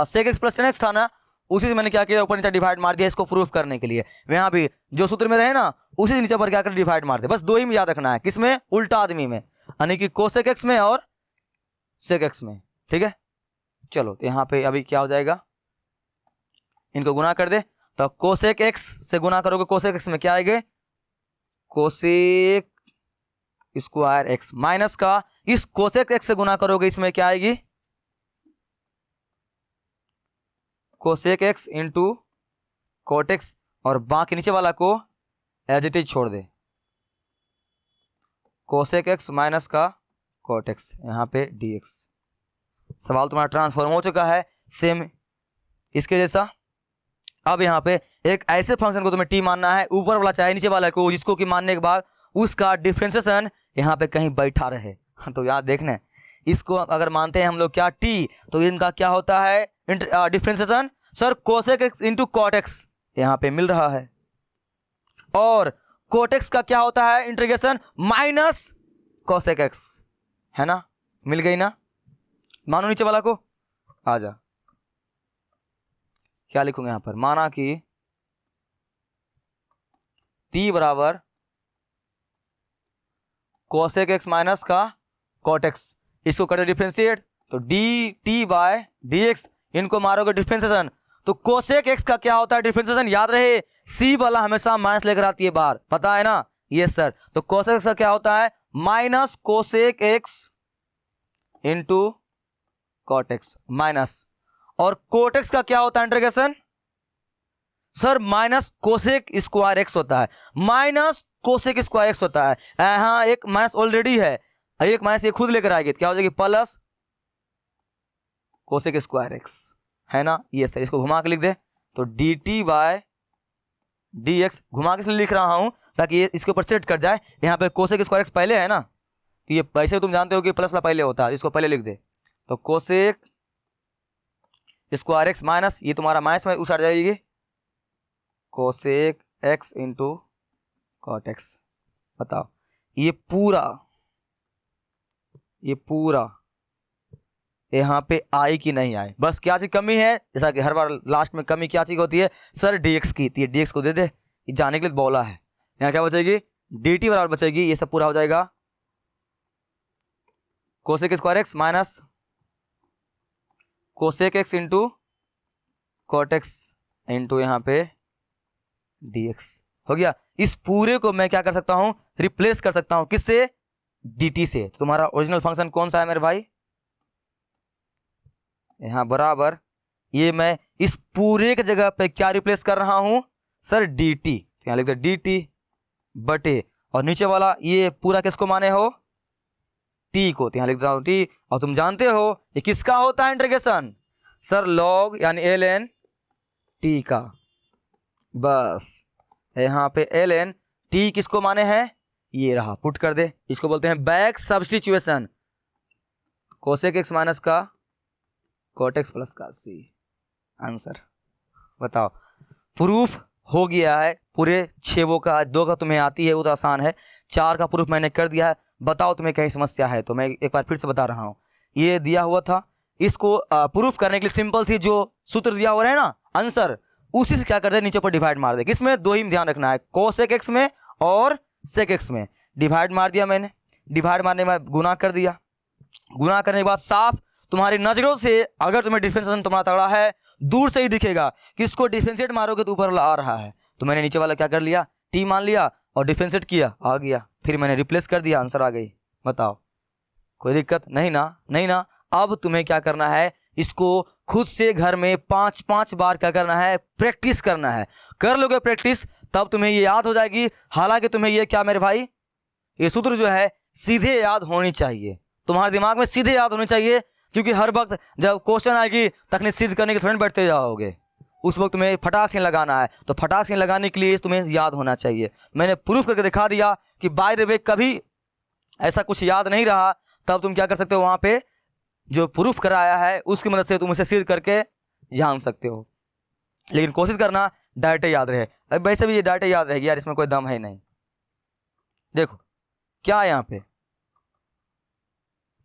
सेक एक्स प्लस 10x था ना, उसी से मैंने क्या किया ऊपर नीचे डिवाइड मार दिया इसको प्रूफ करने के लिए। यहाँ भी जो सूत्र में रहे ना, उसी से नीचे पर क्या कर डिवाइड मार दे, बस दो ही में याद रखना है, किसमें, उल्टा आदमी में, यानी कि कोसेक एक्स में और सेक एक्स में, ठीक है। चलो तो यहाँ पे अभी क्या हो जाएगा, इनको गुना कर दे, तो कोसेक एक्स से गुना करोगे कोसेक एक्स में क्या आएगा, कोसेक स्क्वायर एक्स माइनस का इस कोसेक एक्स से गुना करोगे इसमें क्या आएगी, cosec x into cot x, और बाकी नीचे वाला को एज इट इज छोड़ दे, कोसेक एक्स माइनस का कोट एक्स, यहाँ पे dx। सवाल तुम्हारा ट्रांसफॉर्म हो चुका है सेम इसके जैसा। अब यहाँ पे एक ऐसे फंक्शन को तुम्हें टी मानना है, ऊपर वाला चाहे नीचे वाला को, जिसको कि मानने के बाद उसका डिफरेंशिएशन यहाँ पे कहीं बैठा रहे। तो यहाँ देखना, इसको अगर मानते हैं हम लोग क्या टी, तो इनका क्या होता है differentiation, sir cosec x into cot x यहाँ पे मिल रहा है, और कोट एक्स का क्या होता है इंटीग्रेशन माइनस कोसेक एक्स, है ना, मिल गई ना। मानो नीचे वाला को, आ जा, क्या लिखूंगा यहां पर, माना कि t बराबर कोसेक एक्स माइनस का कोट एक्स, इसको करें डिफरेंशिएट, तो d t by d x, इनको मारोगे डिफरेंशिएशन, तो कोसेक एक्स का क्या होता है डिफरेंशिएशन, याद रहे सी वाला हमेशा माइनस लेकर आती है बाहर, पता है ना, यस सर। तो कोसेक एक्स का क्या होता है minus cosec x into cot x minus, और कोट एक्स का क्या होता है integration, sir minus cosec square x होता है, माइनस कोसेक स्क्वायर एक्स होता है। हाँ एक माइनस ऑलरेडी है, एक माइनस ये खुद लेकर आएगी, क्या हो जाएगी प्लस कोसेक स्क्वायर एक्स, है ना, ये सर। इसको घुमा के लिख दे, तो d t by d x, घुमा के इसलिए लिख रहा हूं ताकि ये इसके ऊपर सेट कर जाए। यहाँ पे कोसेक स्क्वायर एक्स पहले है ना, तो ये वैसे तुम जानते हो कि प्लस ला पहले होता है, इसको पहले लिख दे, तो कोसेक स्क्वायर एक्स माइनस, ये तुम्हारा माइनस में उस हट जाएगी, cosec x into cot x. बताओ ये पूरा यहाँ पे आई कि नहीं आए, बस क्या चीज कमी है, जैसा कि हर बार लास्ट में कमी क्या चीज होती है सर dx की, तो dx को दे दे, ये जाने के लिए बोला है। यहाँ क्या बचेगी dt बराबर बचेगी, ये सब पूरा हो जाएगा cosec square x minus cosec x into cot x into यहाँ पे dx हो गया। इस पूरे को मैं क्या कर सकता हूं रिप्लेस कर सकता हूं, किससे, dt से। तो तुम्हारा ओरिजिनल फंक्शन कौन सा है मेरे भाई, यहां बराबर ये मैं इस पूरे के जगह पे क्या रिप्लेस कर रहा हूं सर dt, तो यहां लिख दे dt बटे, और नीचे वाला ये पूरा किसको माने हो, टी को, तो यहाँ लिख जाओ टी। और तुम जानते हो ये किसका होता है इंटीग्रेशन, सर लॉग यानी ln टी का। बस यहाँ पे ln टी किसको माने हैं, ये रहा, पुट कर दे। इसको बोलते हैं back substitution, cosec x minus का कोट एक्स प्लस का सी। आंसर बताओ, प्रूफ हो गया है पूरे 6 का, 2 का तुम्हें आती है वो तो आसान है, 4 का प्रूफ मैंने कर दिया है। बताओ तुम्हें कहीं समस्या है तो मैं एक बार फिर से बता रहा हूँ, ये दिया हुआ था, इसको प्रूफ करने के लिए सिंपल सी जो सूत्र दिया हुआ है ना आंसर, उसी से क्या कर दे, नीचे पर डिवाइड मार दे। किसमें, 2 ही ध्यान रखना है, कोसेक एक्स में और सेक एक्स में। डिवाइड मार दिया मैंने, डिवाइड मारने के बाद गुना कर दिया, गुना करने के बाद साफ तुम्हारी नजरों से अगर तुम्हें डिफरेंशिएशन तुम्हारा तगड़ा है, दूर से ही दिखेगा कि इसको डिफरेंशिएट मारोगे तो ऊपर वाला आ रहा है। तो मैंने नीचे वाला क्या कर लिया, टी मान लिया और डिफरेंशिएट किया, आ गया, फिर मैंने रिप्लेस कर दिया, आंसर आ गई। बताओ कोई दिक्कत नहीं ना, नहीं ना। अब तुम्हें क्या करना है, इसको खुद से घर में 5-5 बार क्या करना है, प्रैक्टिस करना है। कर लोगे प्रैक्टिस तब तुम्हें ये याद हो जाएगी। हालांकि तुम्हें ये क्या मेरे भाई, ये सूत्र जो है सीधे याद होनी चाहिए, तुम्हारे दिमाग में सीधे याद होनी चाहिए, क्योंकि हर वक्त जब क्वेश्चन आएगी तकनीक सिद्ध करने के थोड़ी बैठते जाओगे, उस वक्त तुम्हें फटाक से लगाना है। तो फटाक से लगाने के लिए तुम्हें याद होना चाहिए। मैंने प्रूफ करके दिखा दिया कि बाय द वे कभी ऐसा कुछ याद नहीं रहा, तब तुम क्या कर सकते हो, वहां पे जो प्रूफ कराया है उसकी मदद से तुम उसे सिद्ध करके जान सकते हो। लेकिन कोशिश करना डायरेक्ट याद रहे। अब वैसे भी ये डायरेक्ट याद रहेगी यार, इसमें कोई दम है नहीं। देखो क्या है यहाँ पे,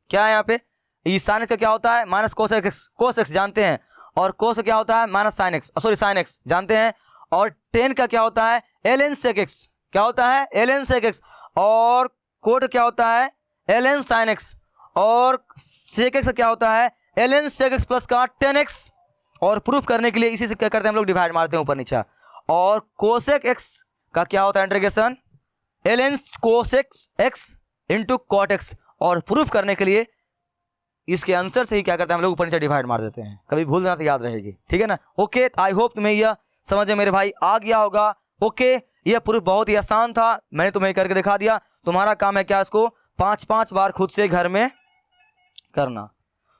क्या है यहाँ पे, ये साइन एक्स का क्या होता है, minus cos x, cos x जानते हैं, और कोस क्या होता है, minus sine x, sorry sine x जानते हैं। और टेन का क्या होता है, ln sec x, क्या होता है, ln sec x। और कोट क्या होता है, ln sin x। और sec x क्या होता है, ln sec x प्लस का 10x। और प्रूफ करने के लिए इसी से क्या करते हैं हम लोग, डिवाइड मारते हैं ऊपर नीचे। और कोसेक x का क्या होता है integration, ln cosec x into cot x. और प्रूफ करने के लिए इसके आंसर से ही क्या करते हैं हम लोग, ऊपर नीचे डिवाइड मार देते हैं। कभी भूल जाना तो याद रहेगी, ठीक है ना। ओके, आई होप तुम्हें यह समझ में मेरे भाई आ गया होगा। ओके, यह प्रूफ बहुत ही आसान था, मैंने तुम्हें करके दिखा दिया। तुम्हारा काम है क्या, इसको 5-5 बार खुद से घर में करना।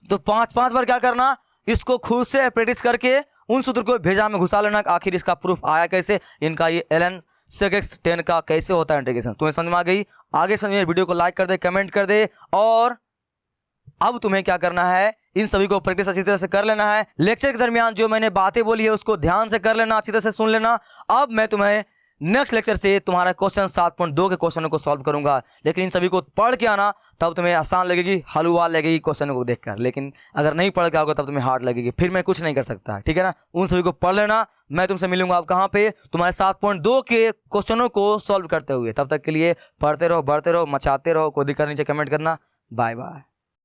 तो 5-5 बार क्या करना, इसको खुद से प्रैक्टिस करके उन सूत्र को भेजा में घुसा लेना। आखिर इसका प्रूफ आया कैसे, इनका ये ln sec x 10 का कैसे होता है इंटीग्रेशन, तुम्हें समझ में आ गई। आगे समझिए, वीडियो को लाइक कर दे, कमेंट कर दे। और अब तुम्हें क्या करना है, इन सभी को प्रैक्टिस अच्छी तरह से कर लेना है। लेक्चर के दरमियान जो मैंने बातें बोली है उसको ध्यान से कर लेना, अच्छी तरह से सुन लेना। अब मैं तुम्हें नेक्स्ट लेक्चर से तुम्हारा क्वेश्चन 7.2 के क्वेश्चनों को सॉल्व करूंगा। लेकिन इन सभी को पढ़ के आना, तब तुम्हें आसान लगेगी, हलवा लगेगी क्वेश्चनों को देखकर। लेकिन अगर नहीं पढ़ के आओगे तब तुम्हें हार्ड लगेगी, फिर मैं कुछ नहीं कर सकता, ठीक है ना। उन सभी को पढ़ लेना। मैं तुमसे मिलूंगा अब कहाँ पे, तुम्हारे 7.2 के क्वेश्चनों को सॉल्व करते हुए। तब तक के लिए पढ़ते रहो, बढ़ते रहो, मचाते रहो। कोई दिक्कत नीचे कमेंट करना। Bye bye.